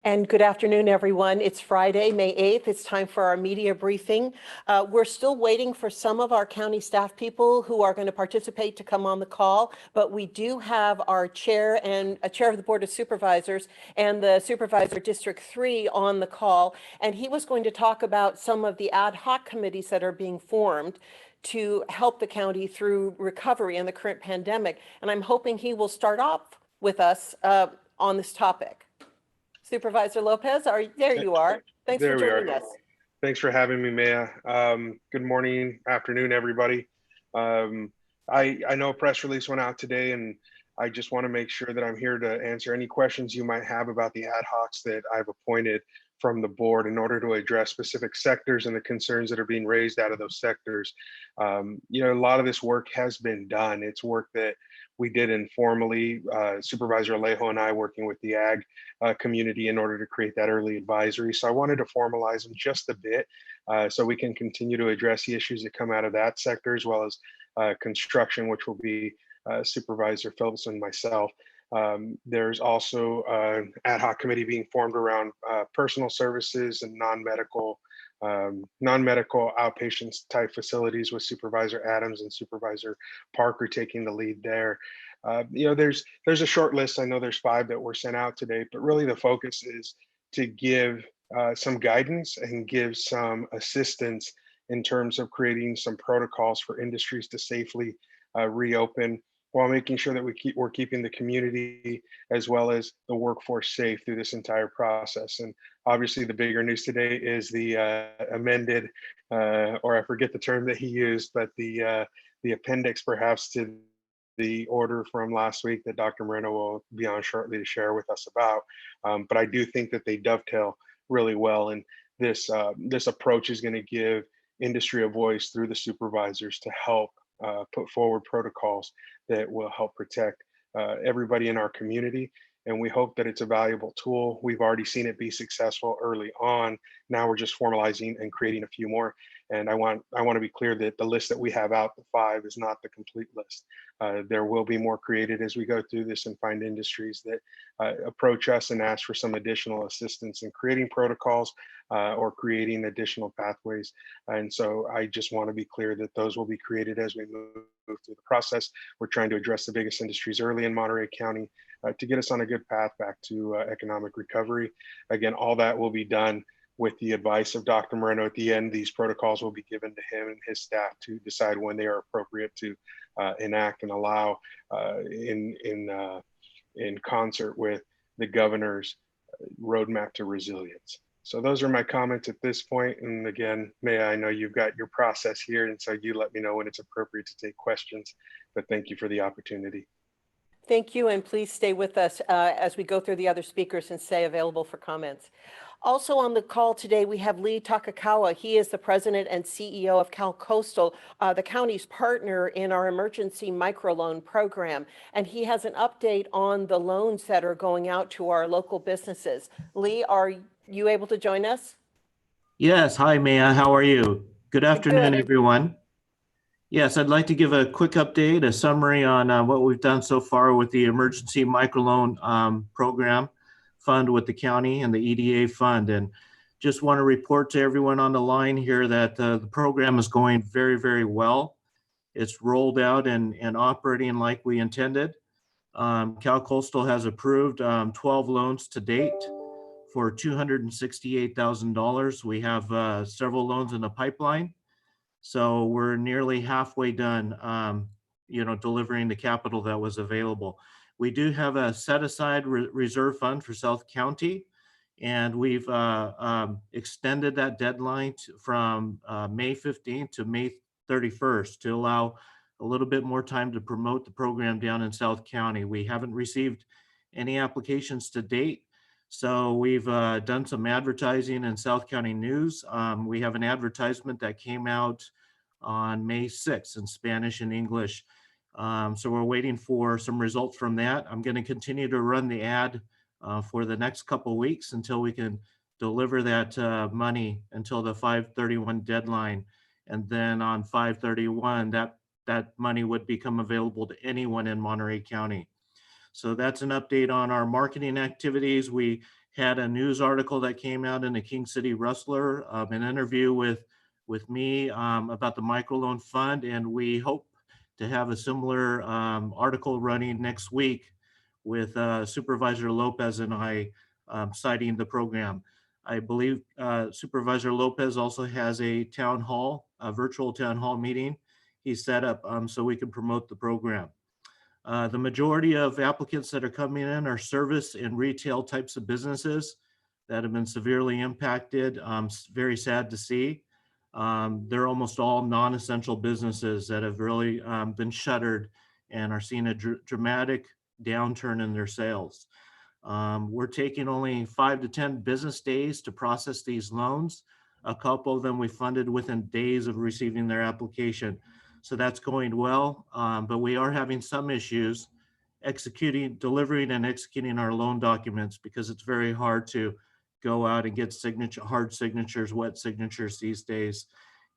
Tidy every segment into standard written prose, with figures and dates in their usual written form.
And good afternoon, everyone. It's Friday, May 8th. It's time for our media briefing. We're still waiting for some of our county staff people who are going to participate to come on the call, but we do have our chair and a chair of the Board of Supervisors and the Supervisor District 3 on the call. And he was going to talk about some of the ad hoc committees that are being formed to help the county through recovery in the current pandemic. And I'm hoping he will start off with us on this topic. Supervisor Lopez, there you are. Thanks for joining us. Thanks for having me, Maya. Good morning, afternoon, everybody. I know a press release went out today, and I just want to make sure that I'm here to answer any questions you might have about the ad hocs that I've appointed from the board in order to address specific sectors and the concerns that are being raised out of those sectors. A lot of this work has been done. It's work that we did informally, Supervisor Alejo and I working with the ag community in order to create that early advisory. So I wanted to formalize them just a bit so we can continue to address the issues that come out of that sector, as well as construction, which will be Supervisor Phillips and myself. There's also an ad hoc committee being formed around personal services and non-medical outpatient type facilities with Supervisor Adams and Supervisor Parker taking the lead there. There's a short list. I know there's 5 that were sent out today, but really the focus is to give some guidance and give some assistance in terms of creating some protocols for industries to safely reopen, while making sure that we're keeping the community as well as the workforce safe through this entire process. And obviously the bigger news today is the amended, or I forget the term that he used, but the appendix perhaps to the order from last week that Dr. Moreno will be on shortly to share with us about. But I do think that they dovetail really well. And this approach is going to give industry a voice through the supervisors to help put forward protocols that will help protect everybody in our community. And we hope that it's a valuable tool. We've already seen it be successful early on. Now we're just formalizing and creating a few more. And I want to be clear that the list that we have out, the 5, is not the complete list. There will be more created as we go through this and find industries that approach us and ask for some additional assistance in creating protocols or creating additional pathways. And so I just want to be clear that those will be created as we move through the process. We're trying to address the biggest industries early in Monterey County to get us on a good path back to economic recovery. Again, all that will be done with the advice of Dr. Moreno. At the end, these protocols will be given to him and his staff to decide when they are appropriate to enact and allow in concert with the governor's roadmap to resilience. So those are my comments at this point. And again, Maya, I know you've got your process here, and so you let me know when it's appropriate to take questions, but thank you for the opportunity. Thank you, and please stay with us as we go through the other speakers and stay available for comments. Also on the call today, we have Lee Takakawa. He is the president and CEO of CalCoastal, the county's partner in our emergency microloan program. And he has an update on the loans that are going out to our local businesses. Lee, are you able to join us? Yes. Hi, Maya. How are you? Good afternoon, everyone. Yes, I'd like to give a quick update, a summary on what we've done so far with the emergency microloan program fund with the county and the EDA fund. And just want to report to everyone on the line here that the program is going very, very well. It's rolled out and operating like we intended. CalCoastal has approved 12 loans to date for $268,000. We have several loans in the pipeline. So we're nearly halfway done, delivering the capital that was available. We do have a set aside reserve fund for South County, and we've extended that deadline from May 15th to May 31st to allow a little bit more time to promote the program down in South County. We haven't received any applications to date, so we've done some advertising in South County News. We have an advertisement that came out on May 6th in Spanish and English. So we're waiting for some results from that. I'm going to continue to run the ad for the next couple of weeks until we can deliver that money until the 5/31 deadline. And then on 5/31, that money would become available to anyone in Monterey County. So that's an update on our marketing activities. We had a news article that came out in the King City Rustler, an interview with me about the microloan fund, and we hope to have a similar article running next week with Supervisor Lopez and I citing the program. I believe Supervisor Lopez also has a town hall, a virtual town hall meeting he set up so we can promote the program. The majority of applicants that are coming in are service and retail types of businesses that have been severely impacted. Very sad to see. They're almost all non-essential businesses that have really been shuttered and are seeing a dramatic downturn in their sales. We're taking only 5 to 10 business days to process these loans. A couple of them we funded within days of receiving their application. So that's going well, but we are having some issues delivering and executing our loan documents because it's very hard to go out and get hard signatures, wet signatures these days.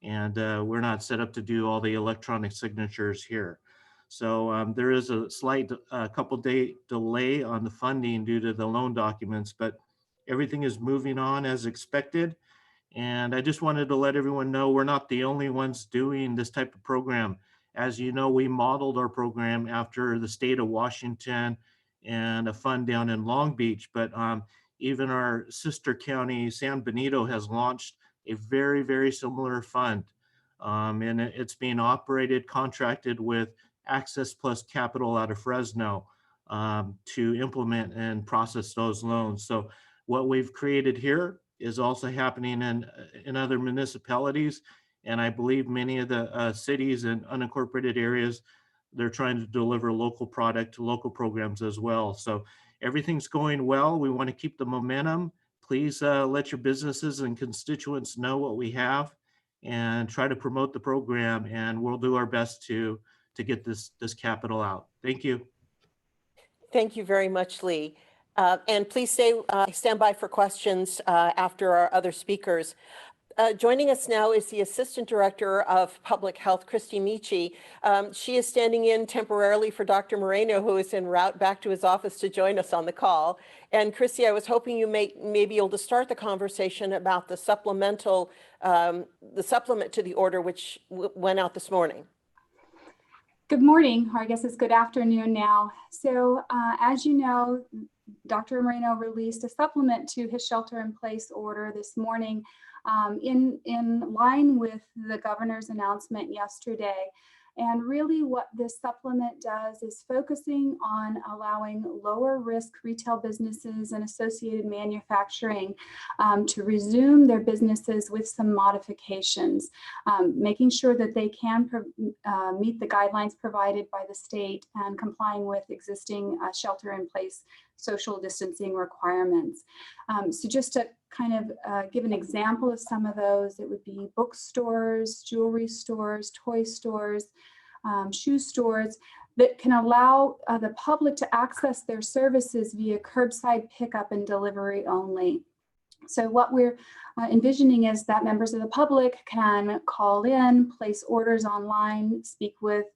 And we're not set up to do all the electronic signatures here. So there is a slight couple day delay on the funding due to the loan documents, but everything is moving on as expected. And I just wanted to let everyone know we're not the only ones doing this type of program. As you know, we modeled our program after the state of Washington and a fund down in Long Beach, but even our sister county, San Benito, has launched a very, very similar fund. And it's being operated, contracted with Access Plus Capital out of Fresno to implement and process those loans. So what we've created here is also happening in other municipalities. And I believe many of the cities and unincorporated areas, they're trying to deliver local product to local programs as well. So everything's going well. We want to keep the momentum. Please let your businesses and constituents know what we have and try to promote the program, and we'll do our best to get this capital out. Thank you. Thank you very much, Lee. And please stand by for questions after our other speakers. Joining us now is the Assistant Director of Public Health, Christy Michi. She is standing in temporarily for Dr. Moreno, who is en route back to his office to join us on the call. And Christy, I was hoping you may be able to start the conversation about the supplement to the order which went out this morning. Good morning, or I guess it's good afternoon now. So as you know, Dr. Moreno released a supplement to his shelter-in-place order this morning in line with the governor's announcement yesterday. And really what this supplement does is focusing on allowing lower risk retail businesses and associated manufacturing to resume their businesses with some modifications, making sure that they can meet the guidelines provided by the state and complying with existing shelter-in-place social distancing requirements. So just to kind of give an example of some of those, it would be bookstores, jewelry stores, toy stores, shoe stores that can allow the public to access their services via curbside pickup and delivery only. So what we're envisioning is that members of the public can call in, place orders online, speak with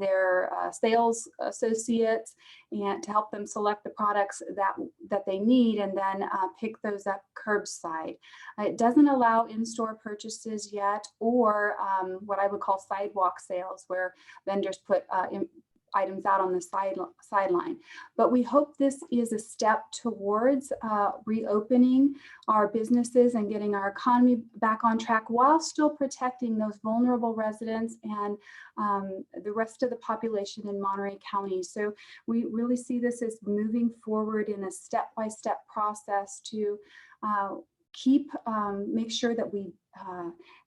their sales associates, and to help them select the products that they need, and then pick those up curbside. It doesn't allow in-store purchases yet, or what I would call sidewalk sales, where vendors put items out on the sideline. But we hope this is a step towards reopening our businesses and getting our economy back on track while still protecting those vulnerable residents and the rest of the population in Monterey County. So we really see this as moving forward in a step-by-step process to make sure that we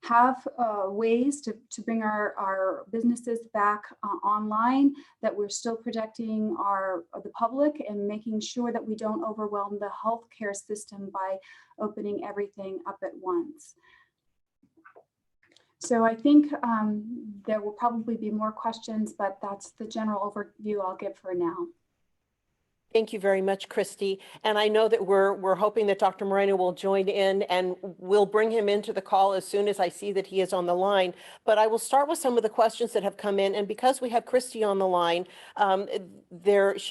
have ways to bring our businesses back online, that we're still protecting the public and making sure that we don't overwhelm the healthcare system by opening everything up at once. So I think there will probably be more questions, but that's the general overview I'll give for now. Thank you very much, Christy. And I know that we're hoping that Dr. Moreno will join in, and we'll bring him into the call as soon as I see that he is on the line. But I will start with some of the questions that have come in. And because we have Christy on the line, there's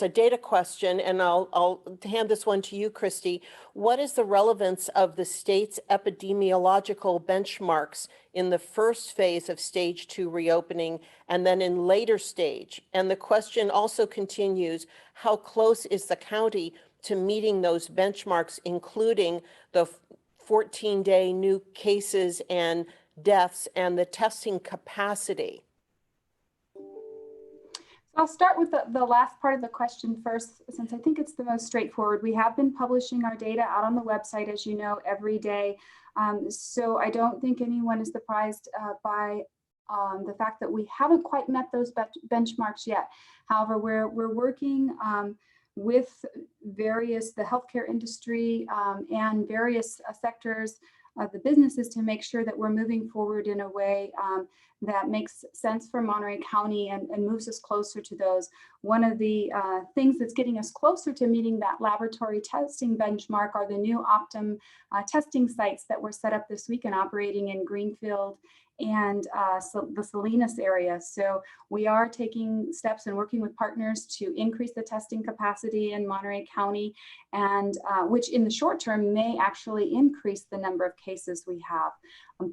a data question, and I'll hand this one to you, Christy. What is the relevance of the state's epidemiological benchmarks in the first phase of stage 2 reopening and then in later stage? And the question also continues, how close is the county to meeting those benchmarks, including the 14-day new cases and deaths and the testing capacity? I'll start with the last part of the question first, since I think it's the most straightforward. We have been publishing our data out on the website, as you know, every day. So I don't think anyone is surprised by the fact that we haven't quite met those benchmarks yet. However, we're working with the healthcare industry and various sectors of the businesses to make sure that we're moving forward in a way that makes sense for Monterey County and moves us closer to those. One of the things that's getting us closer to meeting that laboratory testing benchmark are the new Optum testing sites that were set up this week and operating in Greenfield and so the Salinas area. So we are taking steps and working with partners to increase the testing capacity in Monterey County, and which in the short term may actually increase the number of cases we have,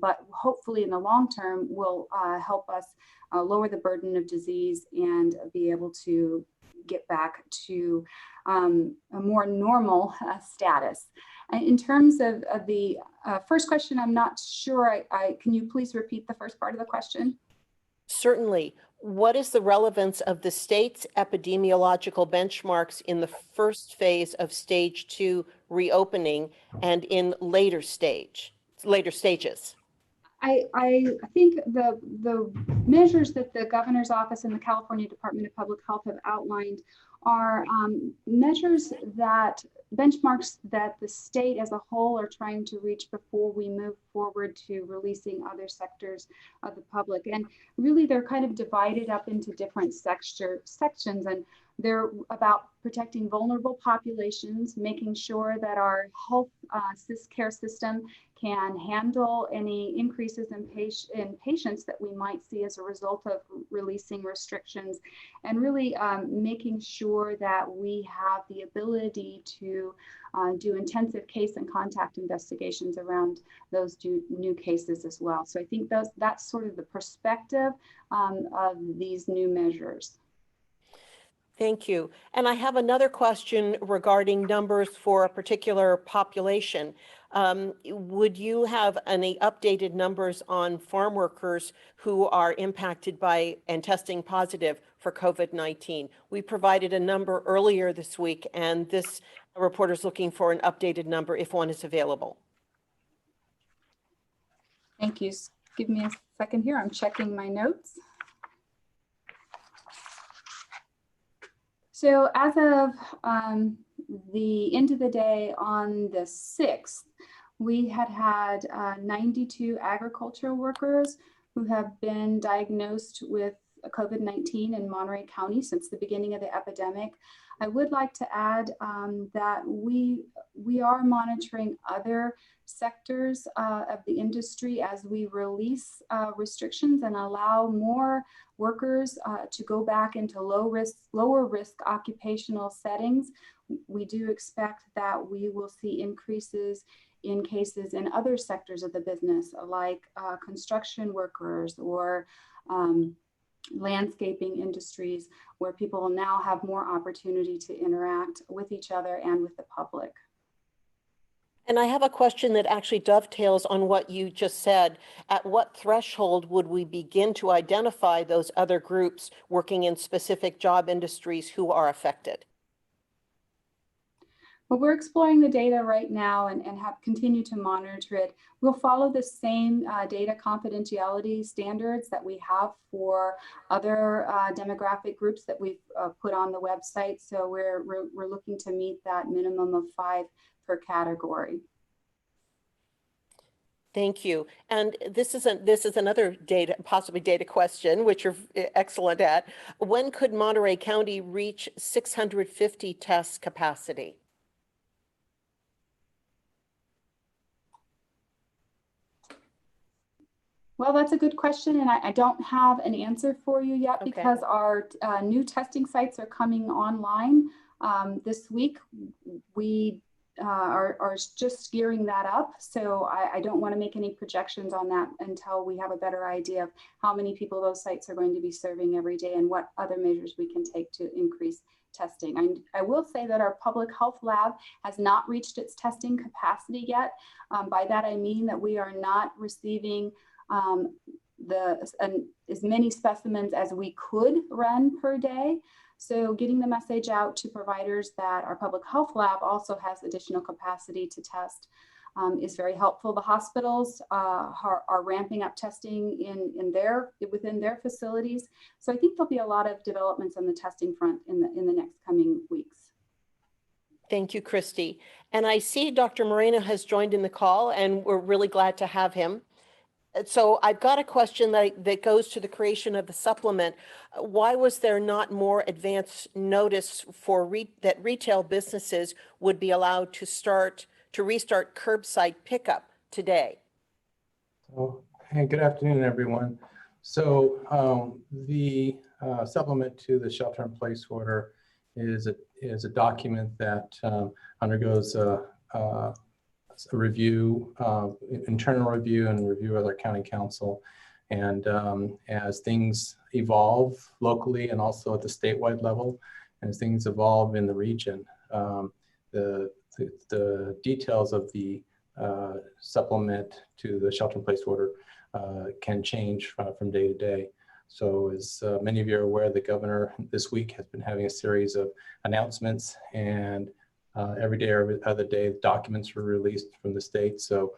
but hopefully in the long term will help us lower the burden of disease and be able to get back to a more normal status. In terms of the first question, I'm not sure. Can you please repeat the first part of the question? Certainly. What is the relevance of the state's epidemiological benchmarks in the first phase of stage 2 reopening and in later stages? I think the measures that the governor's office and the California Department of Public Health have outlined are measures that benchmarks that the state as a whole are trying to reach before we move forward to releasing other sectors of the public. And really they're kind of divided up into different sections, and they're about protecting vulnerable populations, making sure that our health care system can handle any increases in patients that we might see as a result of releasing restrictions, and really making sure that we have the ability to do intensive case and contact investigations around those new cases as well. So I think that's sort of the perspective of these new measures. Thank you. And I have another question regarding numbers for a particular population. Would you have any updated numbers on farm workers who are impacted by and testing positive for COVID-19? We provided a number earlier this week, and this reporter is looking for an updated number if one is available. Thank you. Give me a second here. I'm checking my notes. So as of the end of the day on the 6th, we had 92 agricultural workers who have been diagnosed with COVID-19 in Monterey County since the beginning of the epidemic. I would like to add that we are monitoring other sectors of the industry as we release restrictions and allow more workers to go back into lower risk occupational settings. We do expect that we will see increases in cases in other sectors of the business, like construction workers or landscaping industries, where people will now have more opportunity to interact with each other and with the public. And I have a question that actually dovetails on what you just said. At what threshold would we begin to identify those other groups working in specific job industries who are affected? Well, we're exploring the data right now and have continued to monitor it. We'll follow the same data confidentiality standards that we have for other demographic groups that we've put on the website. So we're looking to meet that minimum of 5 per category. Thank you. And this is another possibly data question, which you're excellent at. When could Monterey County reach 650 test capacity? Well, that's a good question, and I don't have an answer for you yet Okay. because our new testing sites are coming online this week. We are just gearing that up, so I don't want to make any projections on that until we have a better idea of how many people those sites are going to be serving every day and what other measures we can take to increase testing. I will say that our public health lab has not reached its testing capacity yet. By that I mean that we are not receiving as many specimens as we could run per day. So getting the message out to providers that our public health lab also has additional capacity to test is very helpful. The hospitals are ramping up testing within their facilities. So I think there'll be a lot of developments on the testing front in the next coming weeks. Thank you, Christy. And I see Dr. Moreno has joined in the call, and we're really glad to have him. So I've got a question that goes to the creation of the supplement. Why was there not more advance notice for that retail businesses would be allowed to restart curbside pickup today? Oh, hey, good afternoon, everyone. So the supplement to the shelter-in-place order is a document that undergoes a review, internal review and review with our county council. And as things evolve locally and also at the statewide level, as things evolve in the region, the details of the supplement to the shelter-in-place order can change from day to day. So as many of you are aware, the governor this week has been having a series of announcements, and every day or every other day, documents were released from the state. So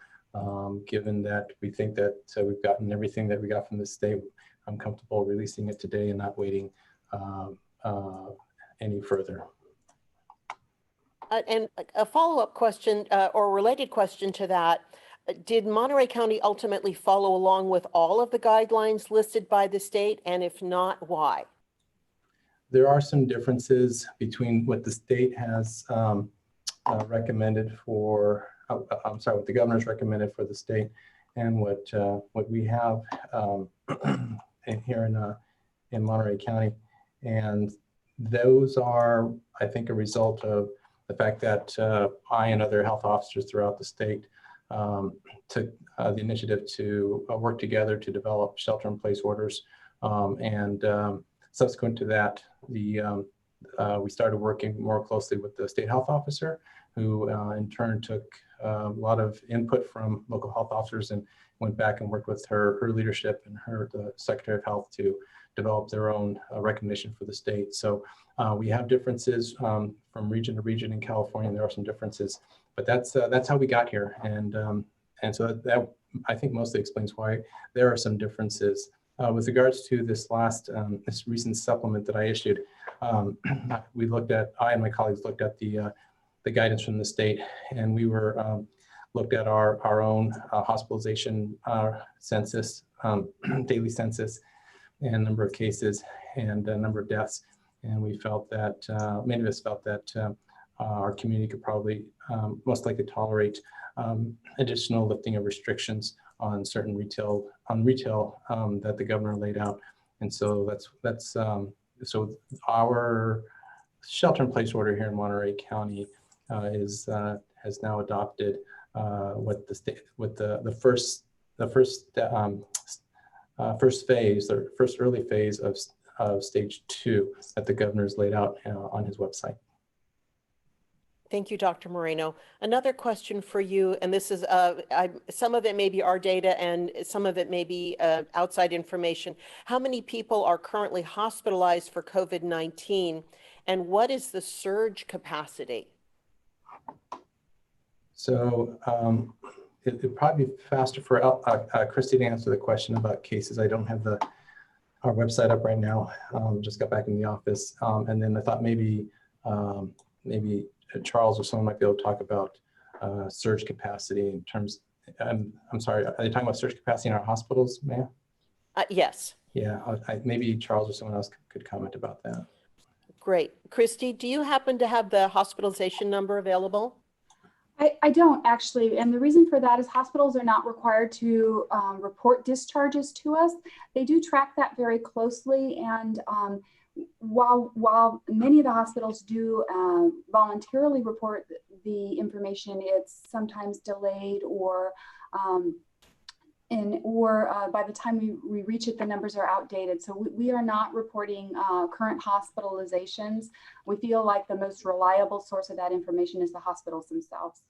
given that we think that we've gotten everything that we got from the state, I'm comfortable releasing it today and not waiting any further. And a follow-up question or related question to that, did Monterey County ultimately follow along with all of the guidelines listed by the state? And if not, why? There are some differences between what the state has recommended for, what the governor's recommended for the state and what we have here in Monterey County. And those are, I think, a result of the fact that I and other health officers throughout the state took the initiative to work together to develop shelter-in-place orders. Subsequent to that, we started working more closely with the state health officer, who in turn took a lot of input from local health officers and went back and worked with her leadership and the Secretary of Health to develop their own recognition for the state. So we have differences from region to region in California. There are some differences, but that's how we got here. And so that I think mostly explains why there are some differences. With regards to this recent supplement that I issued, I and my colleagues looked at the guidance from the state, and we looked at our own hospitalization census, daily census, and number of cases and number of deaths. And we felt that, many of us felt that our community could probably most likely tolerate additional lifting of restrictions on certain retail that the governor laid out. And so so our shelter-in-place order here in Monterey County has now adopted the first early phase of stage 2 that the governor's laid out on his website. Thank you, Dr. Moreno. Another question for you, and this is some of it may be our data and some of it may be outside information. How many people are currently hospitalized for COVID-19, and what is the surge capacity? So it'd probably be faster for Christy to answer the question about cases. I don't have our website up right now. Just got back in the office, and then I thought maybe Charles or someone might be able to talk about surge capacity in terms I'm sorry, are you talking about surge capacity in our hospitals, ma'am? Yes. Yeah, maybe Charles or someone else could comment about that. Great. Christy, do you happen to have the hospitalization number available? I don't actually, and the reason for that is hospitals are not required to report discharges to us. They do track that very closely, and while many of the hospitals do voluntarily report the information, it's sometimes delayed or by the time we reach it, the numbers are outdated. So we are not reporting current hospitalizations. We feel like the most reliable source of that information is the hospitals themselves.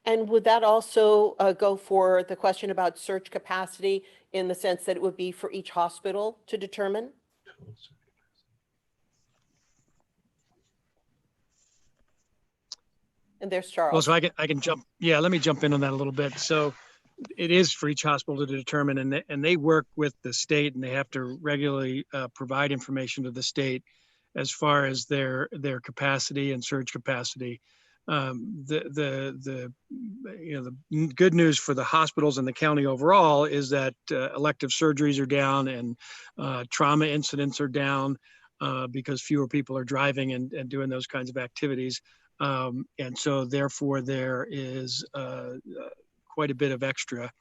And would that also go for the question about surge capacity in the sense that it would be for each hospital to determine? And there's Charles. Well, so I can jump. Yeah, let me jump in on that a little bit. So it is for each hospital to determine, and they work with the state, and they have to regularly provide information to the state as far as their capacity and surge capacity. The good news for the hospitals and the county overall is that elective surgeries are down and trauma incidents are down because fewer people are driving and doing those kinds of activities. And so therefore there is quite a bit of extra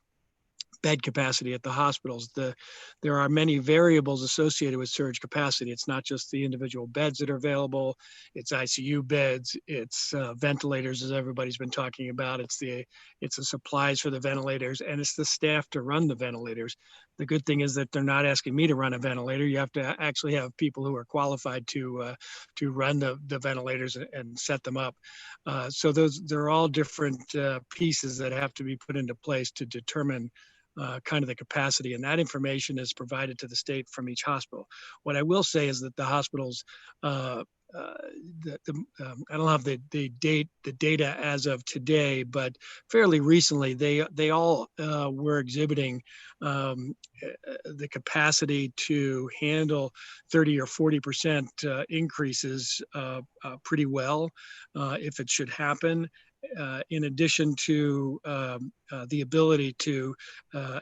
bed capacity at the hospitals. There are many variables associated with surge capacity. It's not just the individual beds that are available, it's ICU beds, it's ventilators, as everybody's been talking about, it's the supplies for the ventilators, and it's the staff to run the ventilators. The good thing is that they're not asking me to run a ventilator. You have to actually have people who are qualified to run the ventilators and set them up. So they're all different pieces that have to be put into place to determine kind of the capacity, and that information is provided to the state from each hospital. What I will say is that the hospitals, I don't have the data as of today, but fairly recently they all were exhibiting the capacity to handle 30 or 40% increases pretty well if it should happen. In addition to the ability to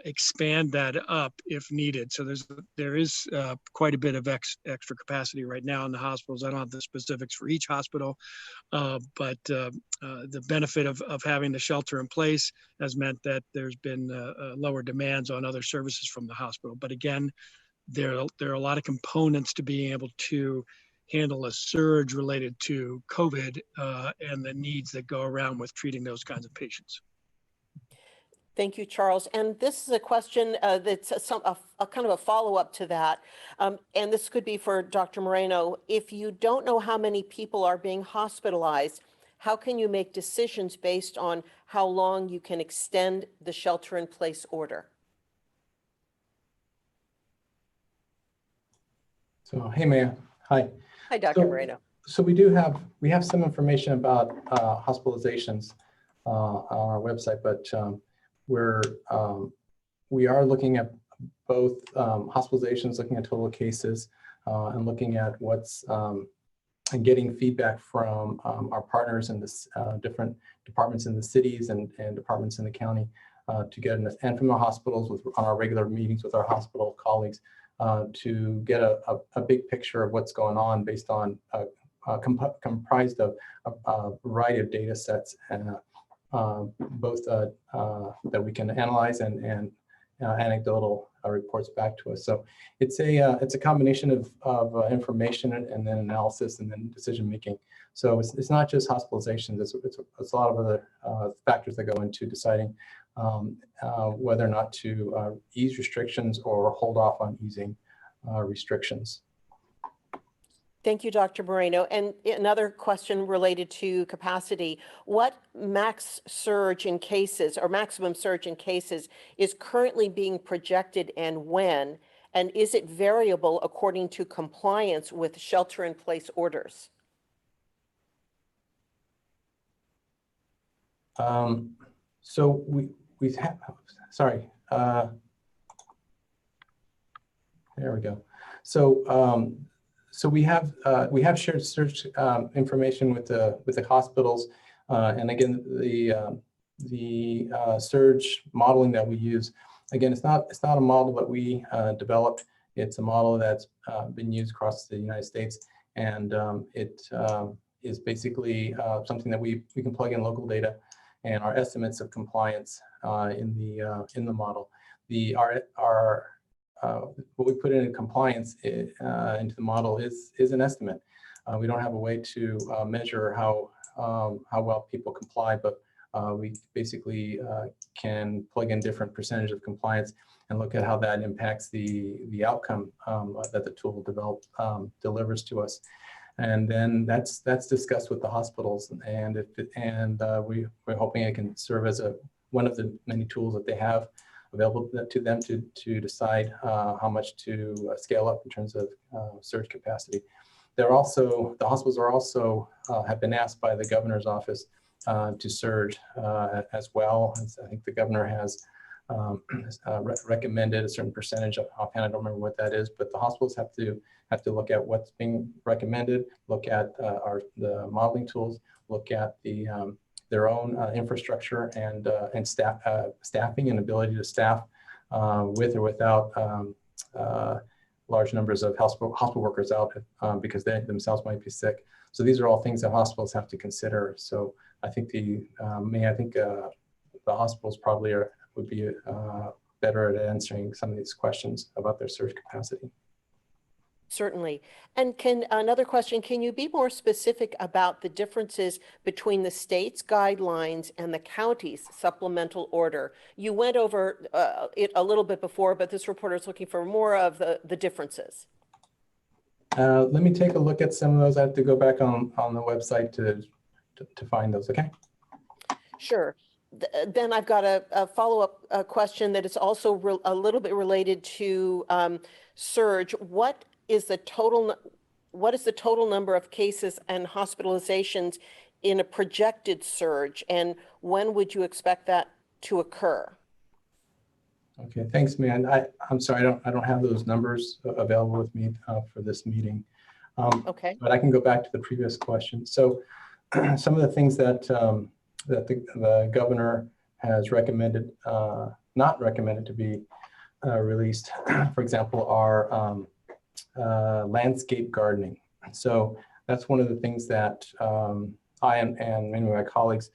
expand that up if needed. So there is quite a bit of extra capacity right now in the hospitals. I don't have the specifics for each hospital, but the benefit of having the shelter in place has meant that there's been lower demands on other services from the hospital. But again, there are a lot of components to being able to handle a surge related to COVID and the needs that go around with treating those kinds of patients. Thank you, Charles. And this is a question that's a kind of a follow-up to that. And this could be for Dr. Moreno. If you don't know how many people are being hospitalized, how can you make decisions based on how long you can extend the shelter-in-place order? So, hey, Maya. Hi. Hi, Dr. Moreno. So we have some information about hospitalizations on our website, but we are looking at both hospitalizations, looking at total cases, and looking at what's and getting feedback from our partners in this different departments in the cities and departments in the county to get and from the hospitals on our regular meetings with our hospital colleagues to get a big picture of what's going on based on comprised of a variety of data sets and both that we can analyze and anecdotal reports back to us. So it's a combination of information and then analysis and then decision making. So it's not just hospitalizations. It's a lot of other factors that go into deciding whether or not to ease restrictions or hold off on easing restrictions. Thank you, Dr. Moreno. And another question related to capacity. What max surge in cases or maximum surge in cases is currently being projected and when? And is it variable according to compliance with shelter-in-place orders? So we have, sorry. There we go. So we have shared search information with the hospitals, and again surge modeling that we use, again, it's not a model that we developed. It's a model that's been used across the United States, and it is basically something that we can plug in local data and our estimates of compliance in the model. What we put in compliance into the model is an estimate. We don't have a way to measure how well people comply, but we basically can plug in different percentage of compliance and look at how that impacts the outcome that the tool delivers to us. And then that's discussed with the hospitals, and we're hoping it can serve as one of the many tools that they have available to them to decide how much to scale up in terms of surge capacity. The hospitals are also have been asked by the governor's office to surge as well. I think the governor has recommended a certain percentage. Offhand, I don't remember what that is, but the hospitals have to look at what's being recommended, look at the modeling tools, look at their own infrastructure and staffing and ability to staff with or without large numbers of hospital workers out because they themselves might be sick. So these are all things that hospitals have to consider. So I think the hospitals probably would be better at answering some of these questions about their surge capacity. Certainly. And another question, can you be more specific about the differences between the state's guidelines and the county's supplemental order? You went over it a little bit before, but this reporter is looking for more of the differences. Let me take a look at some of those. I have to go back on the website to find those, okay? Sure. Then I've got a follow-up question that is also a little bit related to surge. What is the total number of cases and hospitalizations in a projected surge, and when would you expect that to occur? Okay, thanks, man. I'm sorry, I don't have those numbers available with me for this meeting. Okay. But I can go back to the previous question. So some of the things that the governor has recommended, not recommended to be released, for example, are landscape gardening. So that's one of the things that I and many of my colleagues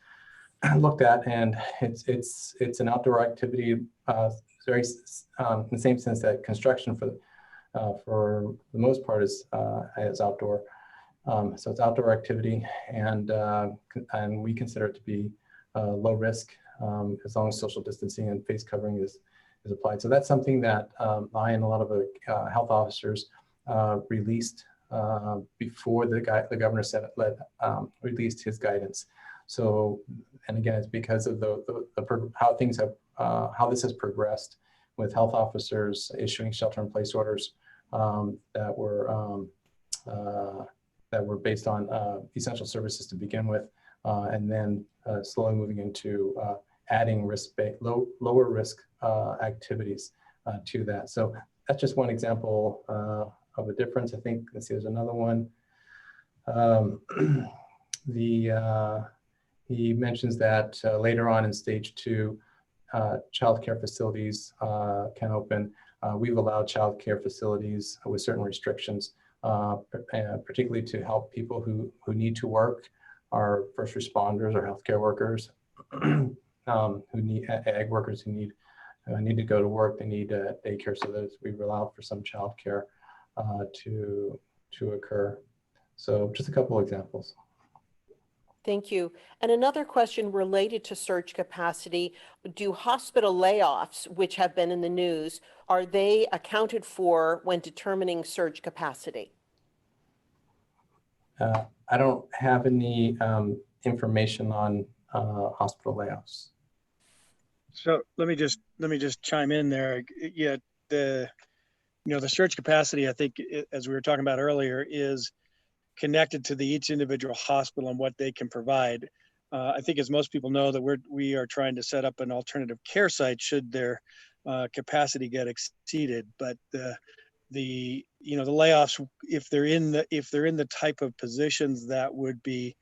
looked at, and it's an outdoor activity, very in the same sense that construction for the most part is outdoor. So it's outdoor activity, and we consider it to be low risk as long as social distancing and face covering is applied. So that's something that I and a lot of the health officers released before the governor released his guidance. So, and again, it's because of how this has progressed with health officers issuing shelter-in-place orders that were based on essential services to begin with, and then slowly moving into adding lower risk activities to that. So that's just one example of a difference. I think, let's see, there's another one. He mentions that later on in stage 2, childcare facilities can open. We've allowed childcare facilities with certain restrictions, particularly to help people who need to work, our first responders, our healthcare workers, who need ag workers who need to go to work. They need daycare, so we've allowed for some childcare to occur. So just a couple examples. Thank you. And another question related to surge capacity: do hospital layoffs, which have been in the news, are they accounted for when determining surge capacity? I don't have any information on hospital layoffs. So let me just chime in there. Yeah, the surge capacity, I think, as we were talking about earlier, is connected to each individual hospital and what they can provide. I think, as most people know, that we are trying to set up an alternative care site should their capacity get exceeded. But the layoffs, if they're in the type of positions that would be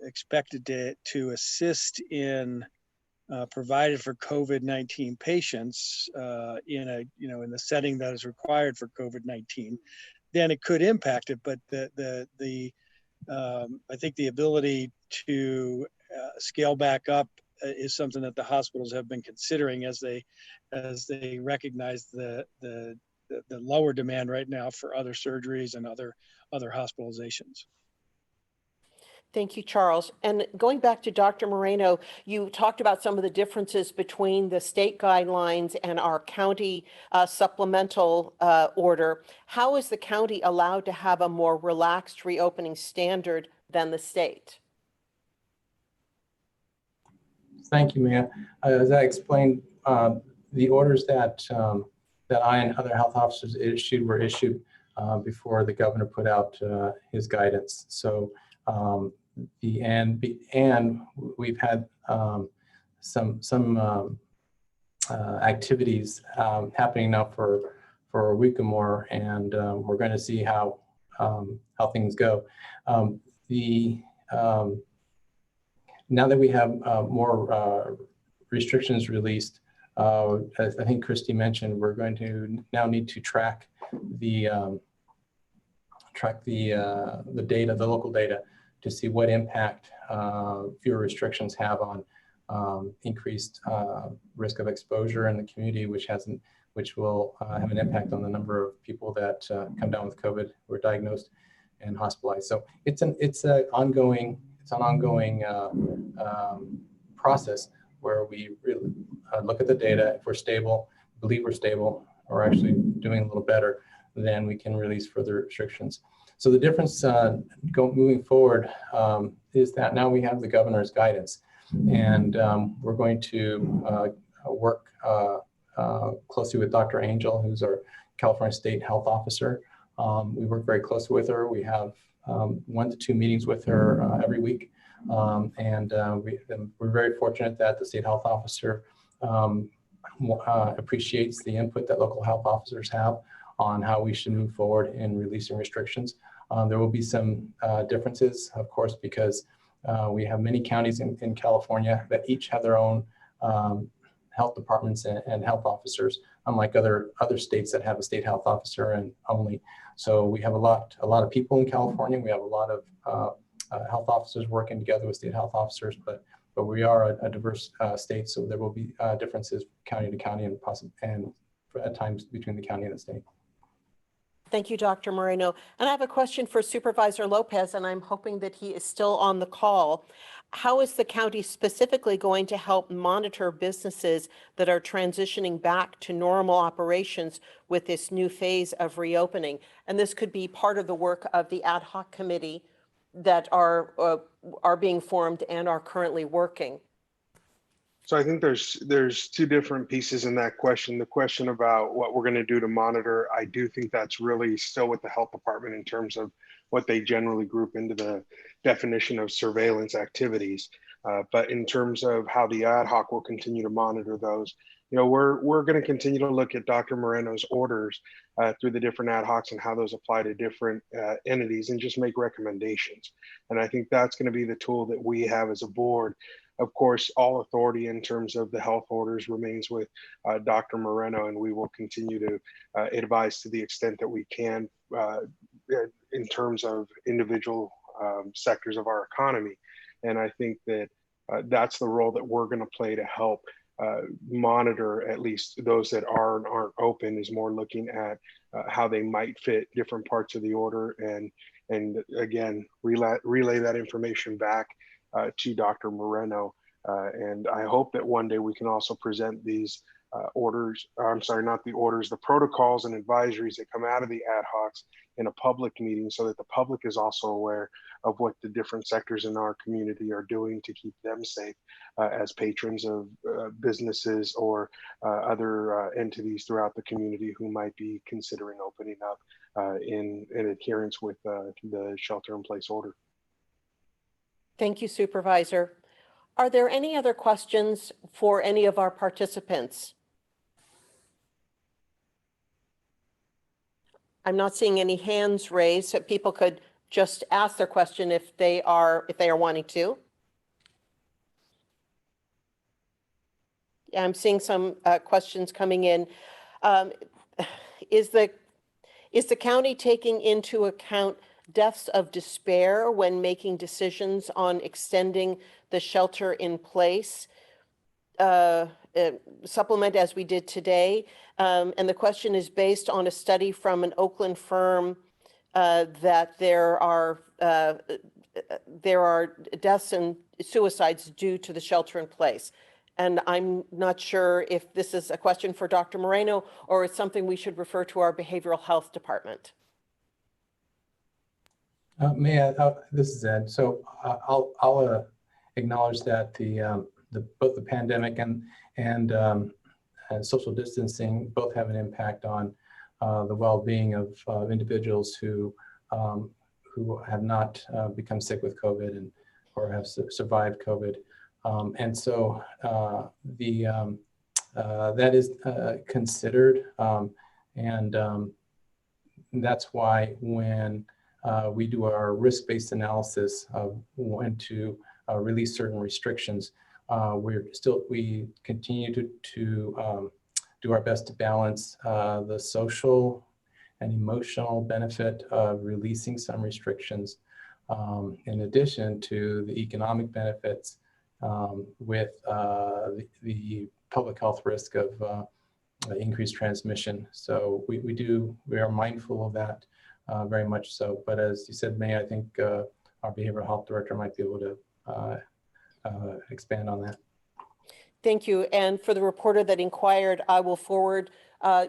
expected to assist in provided for COVID-19 patients in a in the setting that is required for COVID-19, then it could impact it. But I think the ability to scale back up is something that the hospitals have been considering as they recognize the lower demand right now for other surgeries and other hospitalizations. Thank you, Charles. And going back to Dr. Moreno, you talked about some of the differences between the state guidelines and our county supplemental order. How is the county allowed to have a more relaxed reopening standard than the state? Thank you, Mia. As I explained, the orders that I and other health officers issued were issued before the governor put out his guidance. So and we've had some activities happening now for a week or more, and we're going to see how things go. Now that we have more restrictions released, as I think Christy mentioned, we're going to now need to track the data, the local data, to see what impact fewer restrictions have on increased risk of exposure in the community, which will have an impact on the number of people that come down with COVID who are diagnosed and hospitalized. So it's an ongoing process where we really look at the data. If we're stable, believe we're stable, or actually doing a little better, then we can release further restrictions. So the difference moving forward is that now we have the governor's guidance, and we're going to work closely with Dr. Angel, who's our California State Health Officer. We work very closely with her. We have 1 to 2 meetings with her every week. We're very fortunate that the state health officer appreciates the input that local health officers have on how we should move forward in releasing restrictions. There will be some differences, of course, because we have many counties in California that each have their own health departments and health officers, unlike other states that have a state health officer and only. So we have a lot of people in California. We have a lot of health officers working together with state health officers, but we are a diverse state, so there will be differences county to county and at times between the county and the state. Thank you, Dr. Moreno. And I have a question for Supervisor Lopez, and I'm hoping that he is still on the call. How is the county specifically going to help monitor businesses that are transitioning back to normal operations with this new phase of reopening? And this could be part of the work of the ad hoc committee that are being formed and are currently working. So I think there's 2 different pieces in that question. The question about what we're going to do to monitor, I do think that's really still with the health department in terms of what they generally group into the definition of surveillance activities. But in terms of how the ad hoc will continue to monitor those, we're going to continue to look at Dr. Moreno's orders through the different ad hocs and how those apply to different entities and just make recommendations. And I think that's going to be the tool that we have as a board. Of course, all authority in terms of the health orders remains with Dr. Moreno, and we will continue to advise to the extent that we can in terms of individual sectors of our economy. And I think that that's the role that we're going to play to help monitor at least those that aren't open, is more looking at how they might fit different parts of the order, and again, relay that information back to Dr. Moreno. And I hope that one day we can also present these orders, I'm sorry, not the orders, the protocols and advisories that come out of the ad hocs in a public meeting, so that the public is also aware of what the different sectors in our community are doing to keep them safe as patrons of businesses or other entities throughout the community who might be considering opening up in adherence with the shelter-in-place order. Thank you, Supervisor. Are there any other questions for any of our participants? I'm not seeing any hands raised, so people could just ask their question if they are wanting to. I'm seeing some questions coming in. Is the county taking into account deaths of despair when making decisions on extending the shelter in place supplement as we did today? And the question is based on a study from an Oakland firm that there are deaths and suicides due to the shelter in place. And I'm not sure if this is a question for Dr. Moreno or it's something we should refer to our behavioral health department. This is Ed. So I'll acknowledge that both the pandemic and social distancing both have an impact on the well-being of individuals who have not become sick with COVID or have survived COVID. And so that is considered, and that's why when we do our risk-based analysis of when to release certain restrictions, we continue to do our best to balance the social and emotional benefit of releasing some restrictions, in addition to the economic benefits with the public health risk of increased transmission. So we are mindful of that very much so. But as you said, May, I think our behavioral health director might be able to expand on that. Thank you. And for the reporter that inquired, I will forward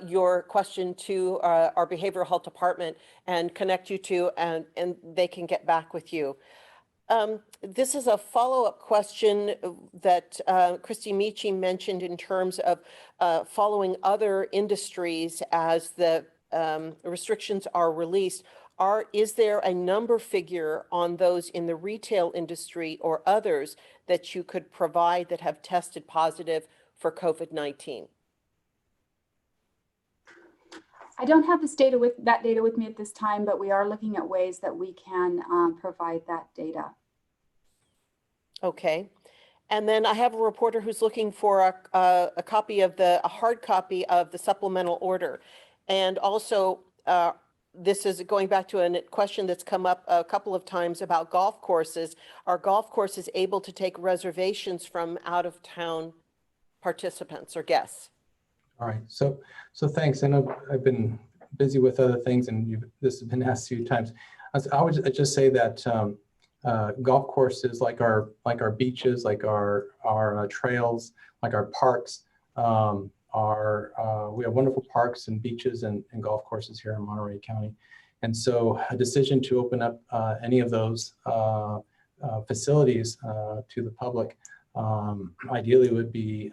your question to our behavioral health department and connect you to, and they can get back with you. This is a follow-up question that Christy Michi mentioned in terms of following other industries as the restrictions are released. Is there a number figure on those in the retail industry or others that you could provide that have tested positive for COVID-19? I don't have that data with me at this time, but we are looking at ways that we can provide that data. Okay. And then I have a reporter who's looking for a hard copy of the supplemental order. And also, this is going back to a question that's come up a couple of times about golf courses. Are golf courses able to take reservations from out-of-town participants or guests? All right, so thanks. I know I've been busy with other things, and this has been asked a few times. I would just say that golf courses, like our beaches, like our trails, like our parks, we have wonderful parks and beaches and golf courses here in Monterey County. And so a decision to open up any of those facilities to the public ideally would be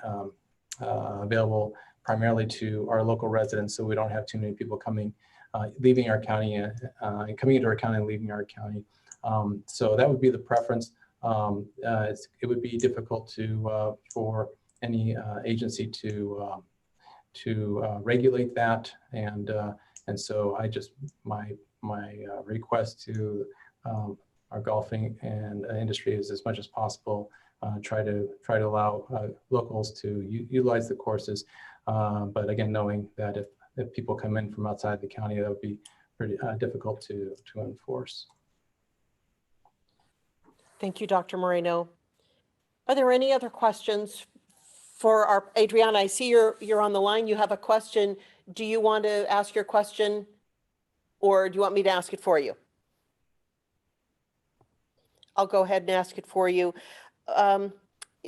available primarily to our local residents, so we don't have too many people leaving our county and coming into our county and leaving our county. So that would be the preference. It would be difficult for any agency to regulate that, and so my request to our golfing and industry is, as much as possible, try to allow locals to utilize the courses, but again, knowing that if people come in from outside the county, that would be pretty difficult to enforce. Thank you, Dr. Moreno. Are there any other questions for our Adriana? I see you're on the line. You have a question. Do you want to ask your question, or do you want me to ask it for you? I'll go ahead and ask it for you.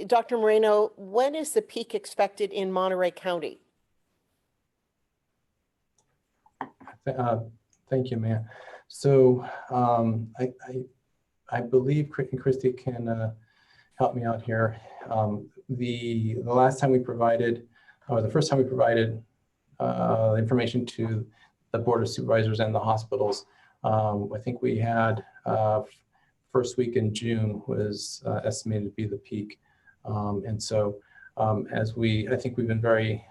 Dr. Moreno, when is the peak expected in Monterey County? Thank you, Mia. So I believe Christy can help me out here. The last time we provided, or the first time we provided information to the Board of Supervisors and the hospitals, I think we had first week in June was estimated to be the peak. And so I think we've been very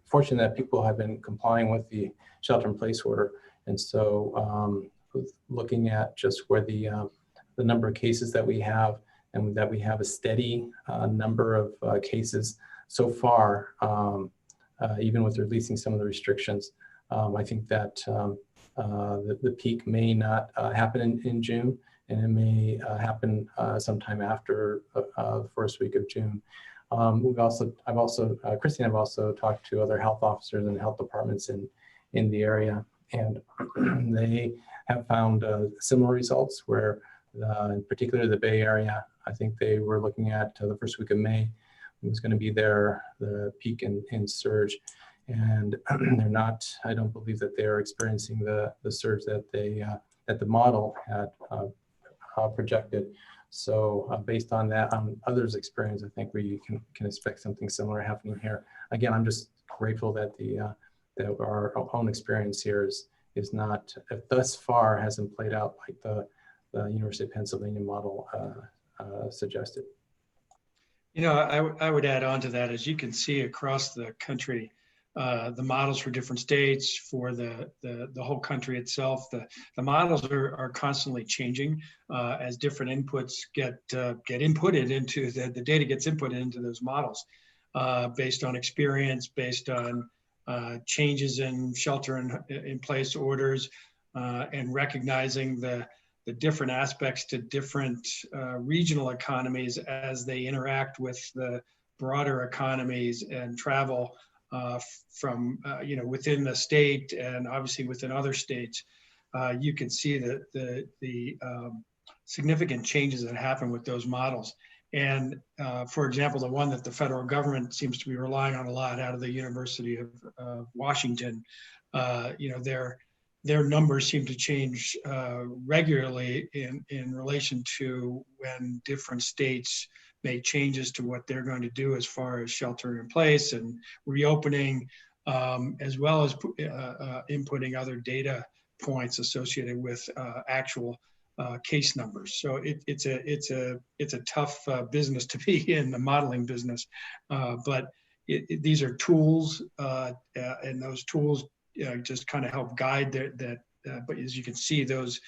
fortunate that people have been complying with the shelter-in-place order. And so with looking at just where the number of cases that we have, and that we have a steady number of cases so far, even with releasing some of the restrictions. I think that the peak may not happen in June, and it may happen sometime after the first week of June. Christy and I've also talked to other health officers and health departments in the area, and they have found similar results where, in particular the Bay Area, I think they were looking at the first week of May, it was going to be the peak in surge. And they're not, I don't believe that they're experiencing the surge that that the model had projected. So based on that, on others' experience, I think we can expect something similar happening here. Again, I'm just grateful that that our own experience here is not, thus far, hasn't played out like the University of Pennsylvania model suggested. You know, I would add on to that, as you can see across the country, the models for different states, for the whole country itself, the models are constantly changing as different inputs get inputted into the data gets inputted into those models based on experience, based on changes in shelter in place orders, and recognizing the different aspects to different regional economies as they interact with the broader economies and travel from within the state and obviously within other states. You can see that the significant changes that happen with those models. And for example, the one that the federal government seems to be relying on a lot out of the University of Washington, their numbers seem to change regularly in relation to when different states make changes to what they're going to do as far as shelter in place and reopening, as well as inputting other data points associated with actual case numbers. So it's a tough business to be in, the modeling business, but these are tools, and those tools just kind of help guide that. But as you can see, those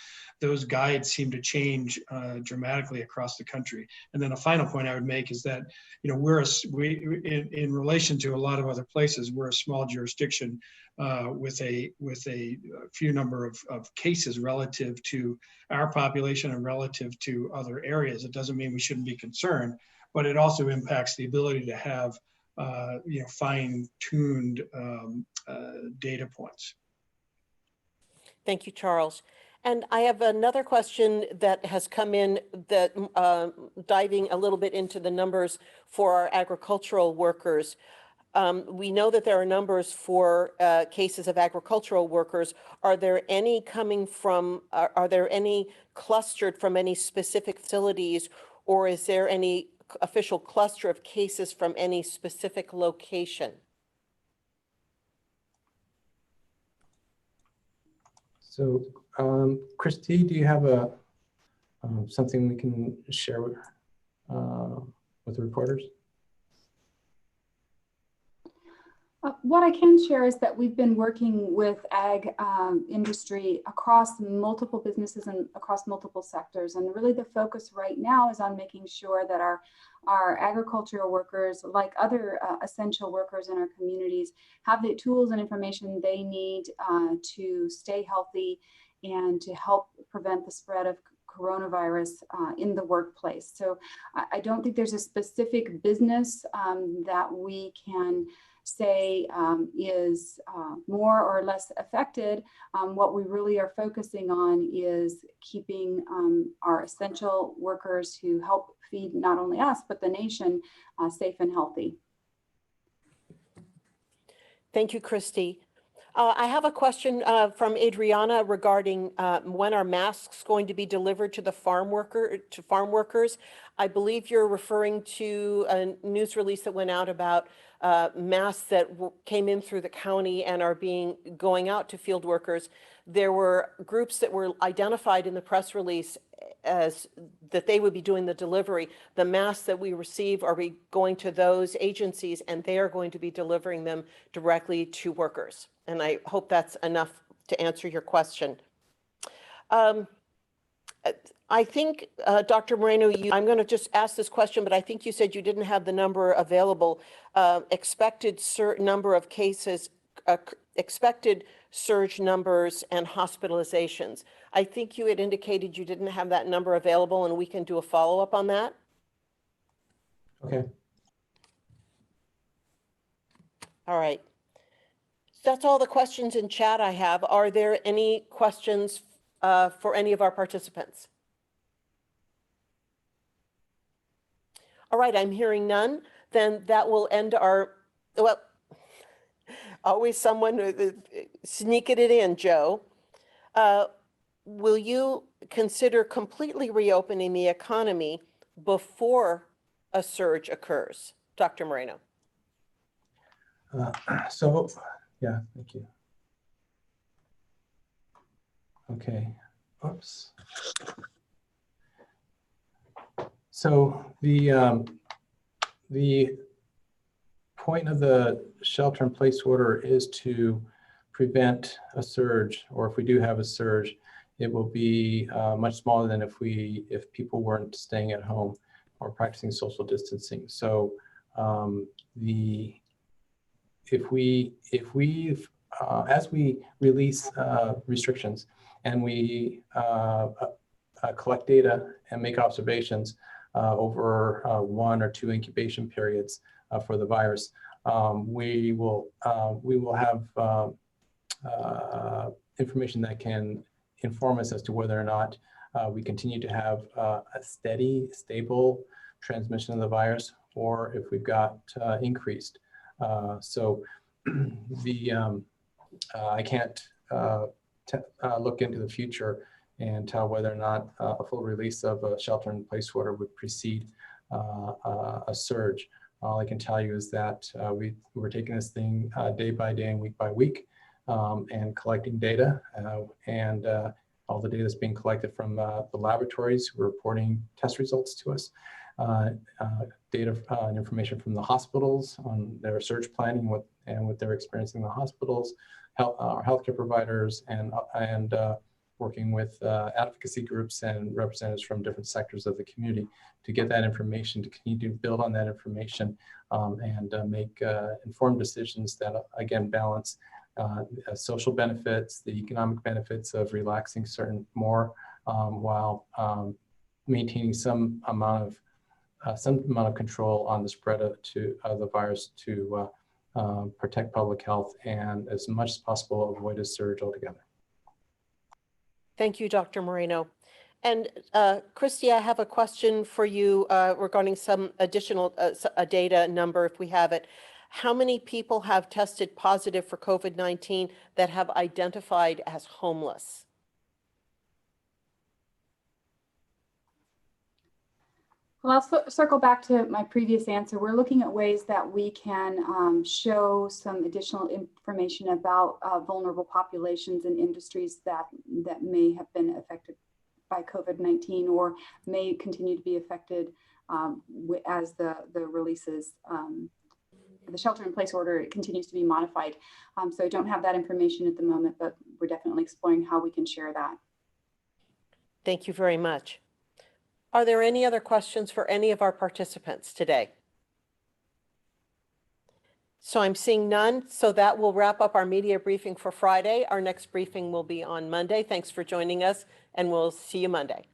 guides seem to change dramatically across the country. And then a final point I would make is that, in relation to a lot of other places, we're a small jurisdiction with a few number of cases relative to our population and relative to other areas. It doesn't mean we shouldn't be concerned, but it also impacts the ability to have fine-tuned data points. Thank you, Charles. And I have another question that has come in that diving a little bit into the numbers for our agricultural workers. We know that there are numbers for cases of agricultural workers. Are there any coming from, are there any clustered from any specific facilities, or is there any official cluster of cases from any specific location? So, Christy, do you have something we can share with the reporters? What I can share is that we've been working with ag industry across multiple businesses and across multiple sectors. And really the focus right now is on making sure that our agricultural workers, like other essential workers in our communities, have the tools and information they need to stay healthy and to help prevent the spread of coronavirus in the workplace. So I don't think there's a specific business that we can say is more or less affected. What we really are focusing on is keeping our essential workers who help feed not only us, but the nation safe and healthy. Thank you, Christy. I have a question from Adriana regarding when are masks going to be delivered to the farm workers. I believe you're referring to a news release that went out about masks that came in through the county and are going out to field workers. There were groups that were identified in the press release as that they would be doing the delivery. The masks that we receive are going to those agencies, and they are going to be delivering them directly to workers. And I hope that's enough to answer your question. I think, Dr. Moreno, I'm going to just ask this question, but I think you said you didn't have the number available. Expected number of cases, expected surge numbers and hospitalizations. I think you had indicated you didn't have that number available, and we can do a follow-up on that. Okay. All right. That's all the questions in chat I have. Are there any questions for any of our participants? All right, I'm hearing none. Then that will end our, well, always someone sneaking it in, Joe. Will you consider completely reopening the economy before a surge occurs? Dr. Moreno. Yeah, thank you. Okay, oops. So the point of the shelter-in-place order is to prevent a surge, or if we do have a surge, it will be much smaller than if people weren't staying at home or practicing social distancing. So as we release restrictions and we collect data and make observations over 1 or 2 incubation periods for the virus, we will have information that can inform us as to whether or not we continue to have a steady, stable transmission of the virus, or if we've got increased. I can't look into the future and tell whether or not a full release of a shelter-in-place order would precede a surge. All I can tell you is that we're taking this thing day by day and week by week, and collecting data, and all the data that's being collected from the laboratories who are reporting test results to us, data and information from the hospitals on their surge planning and what they're experiencing in the hospitals, our healthcare providers, and working with advocacy groups and representatives from different sectors of the community to get that information, to continue to build on that information, and make informed decisions that, again, balance social benefits, the economic benefits of relaxing certain more, while maintaining some amount of control on the spread of the virus to protect public health and, as much as possible, avoid a surge altogether. Thank you, Dr. Moreno. And Christy, I have a question for you regarding some additional data number, if we have it. How many people have tested positive for COVID-19 that have identified as homeless? Well, I'll circle back to my previous answer. We're looking at ways that we can show some additional information about vulnerable populations and industries that may have been affected by COVID-19 or may continue to be affected as the releases, the shelter-in-place order continues to be modified. So I don't have that information at the moment, but we're definitely exploring how we can share that. Thank you very much. Are there any other questions for any of our participants today? So I'm seeing none. So that will wrap up our media briefing for Friday. Our next briefing will be on Monday. Thanks for joining us, and we'll see you Monday.